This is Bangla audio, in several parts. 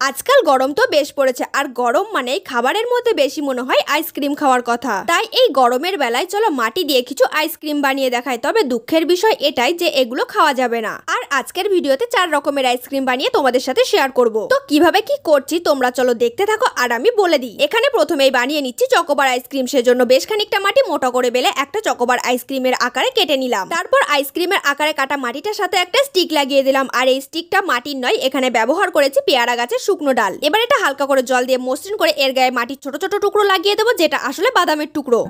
আজকাল গরম তো বেশ পড়েছে, আর গরম মানেই খাবারের মধ্যে বেশি মনে হয় আইসক্রিম খাওয়ার কথা। তাই এই গরমের বেলায় চলো মাটি দিয়ে কিছু আইসক্রিম বানিয়ে দেখাই। তবে দুঃখের বিষয় এটাই যে এগুলো খাওয়া যাবে না। আর আজকের ভিডিওতে 4 রকমের আইসক্রিম বানিয়ে তোমাদের সাথে শেয়ার করব। তো কিভাবে কি করছি তোমরা চলো দেখতে থাকো আর আমি বলে দিই। এখানে প্রথমেই বানিয়ে নিচ্ছি চকোবার আইসক্রিম। সেজন্য বেশ খানিকটা মাটি মোটা করে বেলে একটা চকোবার আইসক্রিমের আকারে কেটে নিলাম। তারপর আইসক্রিমের আকারে কাটা মাটিটার সাথে একটা স্টিক লাগিয়ে দিলাম। আর এই স্টিকটা মাটির নয়, এখানে ব্যবহার করেছি পেয়ারা গাছের শুকনো ডাল। এবার এটা হালকা করে জল দিয়ে মসৃণ করে এর গায়ে মাটির ছোট ছোট টুকরো লাগিয়ে দেবো, যেটা আসলে বাদামের টুকরো।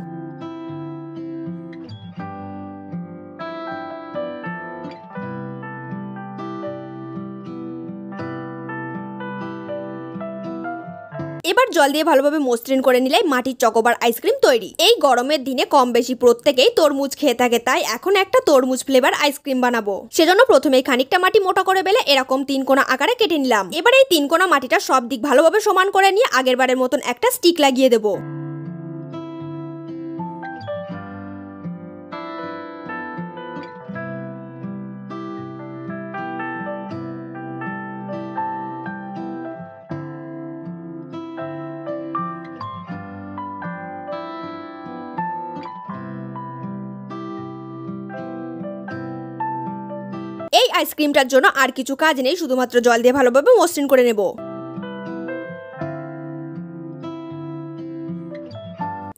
এবার জল দিয়ে ভালোভাবে মসৃণ করে নিলে মাটির চকোবার আইসক্রিম তৈরি। এই গরমের দিনে কম বেশি প্রত্যেকেই তরমুজ খেয়ে থাকে, তাই এখন একটা তরমুজ ফ্লেভার আইসক্রিম বানাবো। সেজন্য প্রথমেই খানিকটা মাটি মোটা করে বেলে এরকম 3 কোনা আকারে কেটে নিলাম। এবার এই 3 কোনা মাটিটা সব দিক ভালোভাবে সমান করে নিয়ে আগের বারের মতন একটা স্টিক লাগিয়ে দেবো। এই আইসক্রিমটার জন্য আর কিছু কাজ নেই, শুধুমাত্র জল দিয়ে ভালোভাবে মসৃণ করে নেব।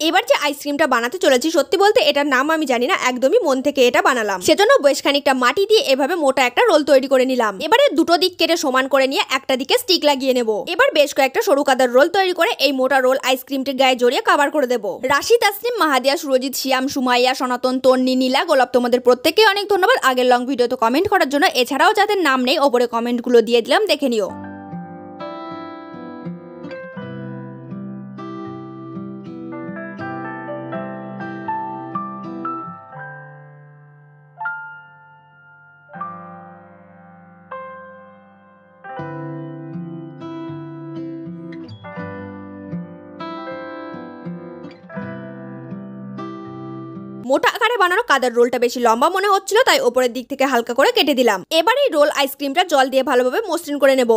এবার যে আইসক্রিমটা বানাতে চলেছি, সত্যি বলতে এটার নাম আমি জানি না, একদমই মন থেকে এটা বানালাম। সেজন্য বেশ খানিকটা মাটি দিয়ে এভাবে মোটা একটা রোল তৈরি করে নিলাম। এবারে দুটো দিক কেটে সমান করে নিয়ে একটা দিকে স্টিক লাগিয়ে নেব। এবার বেশ কয়েকটা সরু কাদার রোল তৈরি করে এই মোটা রোল আইসক্রিমটির গায়ে জড়িয়ে কভার করে দেব। রাশি, তাসনিম, মাহাদিয়া, সুরজিৎ, শিয়াম, সুমাইয়া, সনাতন, তন্নি, নীলা, গোলাপ, তোমাদের প্রত্যেককে অনেক ধন্যবাদ আগের লং ভিডিওতে কমেন্ট করার জন্য। এছাড়াও যাদের নাম নেই ওপরে কমেন্টগুলো দিয়ে দিলাম, দেখে নিও। মোটা আকারে বানানো কাদার রোলটা বেশি লম্বা মনে হচ্ছিল, তাই ওপরের দিক থেকে হালকা করে কেটে দিলাম। এবার এই রোল আইসক্রিমটা জল দিয়ে ভালোভাবে মসৃণ করে নেব।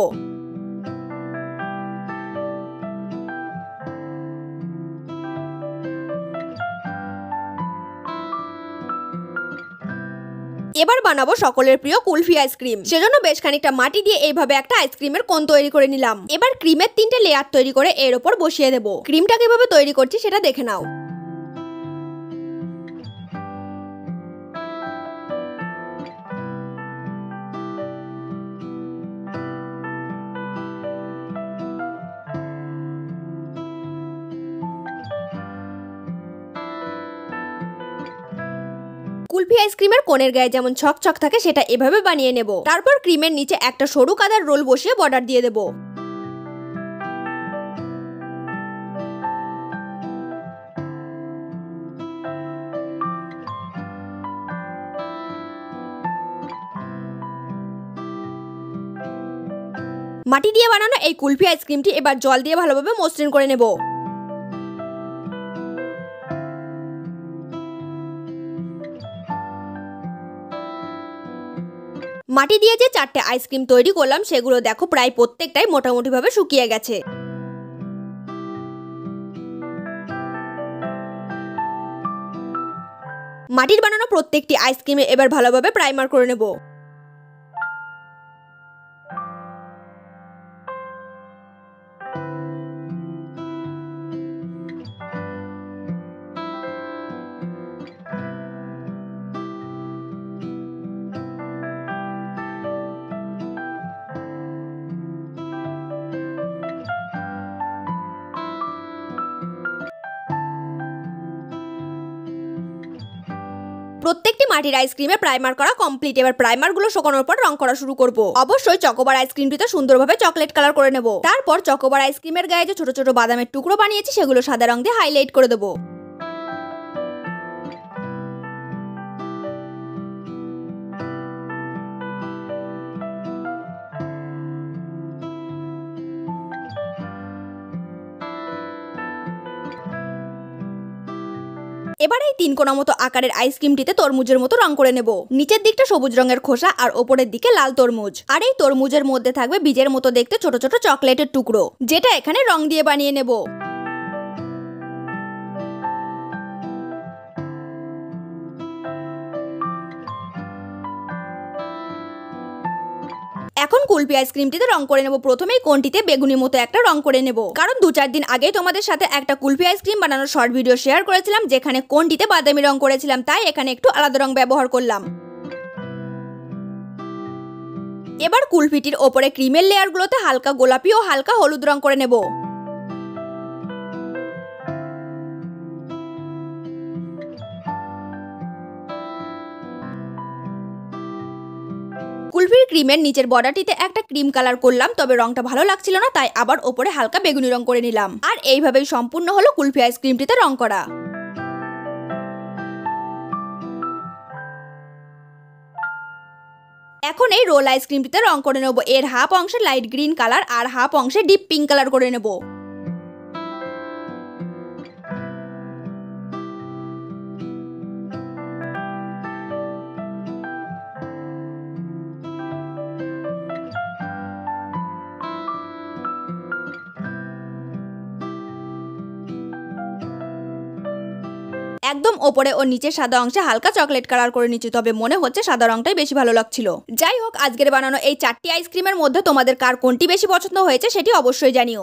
এবার বানাবো সকলের প্রিয় কুলফি আইসক্রিম। সেজন্য বেশ খানিকটা মাটি দিয়ে এইভাবে একটা আইসক্রিমের কোন তৈরি করে নিলাম। এবার ক্রিমের 3টে লেয়ার তৈরি করে এর উপর বসিয়ে দেব। ক্রিমটা কিভাবে তৈরি করছি সেটা দেখে নাও। কুলফি আইসক্রিমের কোণের গায়ে যেমন ছকছক থাকে সেটা এভাবে বানিয়ে নেব। তারপর ক্রিমের নিচে একটা সরু কাদার রোল বসিয়ে বর্ডার দিয়ে দেব। মাটি দিয়ে বানানো এই কুলফি আইসক্রিমটি এবার জল দিয়ে ভালোভাবে মসৃণ করে নেব। মাটি দিয়ে যে 4টে আইসক্রিম তৈরি করলাম সেগুলো দেখো প্রায় প্রত্যেকটাই মোটামুটি ভাবে শুকিয়ে গেছে। মাটির বানানো প্রত্যেকটি আইসক্রিমে এবার ভালোভাবে প্রাইমার করে নেব। প্রত্যেকটি মাটির আইসক্রিমে প্রাইমার করা কমপ্লিট। এবার প্রাইমার গুলো শুকানোর পর রং করা শুরু করব। অবশ্যই চকোবার আইসক্রিমটিতে সুন্দরভাবে চকলেট কালার করে নেব। তারপর চকোবার আইসক্রিমের গায়ে যে ছোট ছোট বাদামের টুকরো বানিয়েছি সেগুলো সাদা রং দিয়ে হাইলাইট করে দেবো। এবার এই 3 কোণা মতো আকারের আইসক্রিমটিতে তরমুজের মতো রং করে নেব। নিচের দিকটা সবুজ রঙের খোসা আর ওপরের দিকে লাল তরমুজ, আর এই তরমুজের মধ্যে থাকবে বীজের মতো দেখতে ছোট ছোট চকলেটের টুকরো, যেটা এখানে রং দিয়ে বানিয়ে নেব। এখন কুলফি আইসক্রিমটিতে রং করে নেব। প্রথমেই কোনটিতে বেগুনি মতো একটা রং করে নেব, কারণ 2-4 দিন আগেই তোমাদের সাথে একটা কুলফি আইসক্রিম বানানোর শর্ট ভিডিও শেয়ার করেছিলাম, যেখানে কোনটিতে বাদামি রং করেছিলাম, তাই এখানে একটু আলাদা রং ব্যবহার করলাম। এবার কুলফিটির ওপরে ক্রিমের লেয়ারগুলোতে হালকা গোলাপি ও হালকা হলুদ রং করে নেব। কুলফির ক্রিমের নিচের বর্ডারটিতে একটা ক্রিম কালার করলাম, তবে রংটা ভালো লাগছিল না, তাই আবার ওপরে হালকা বেগুনি রং করে নিলাম। আর এইভাবেই সম্পূর্ণ হলো কুলফি আইসক্রিমটিতে রং করা। এখন এই রোল আইসক্রিমটিতে রং করে নেব। এর হাফ অংশে লাইট গ্রিন কালার আর হাফ অংশে ডিপ পিঙ্ক কালার করে নেব। একদম ওপরে ও নিচে সাদা অংশে হালকা চকলেট কালার করে নিচ্ছি, তবে মনে হচ্ছে সাদা রংটাই বেশি ভালো লাগছিল। যাই হোক, আজকের বানানো এই 4টি আইসক্রিমের মধ্যে তোমাদের কার কোনটি বেশি পছন্দ হয়েছে সেটি অবশ্যই জানিও।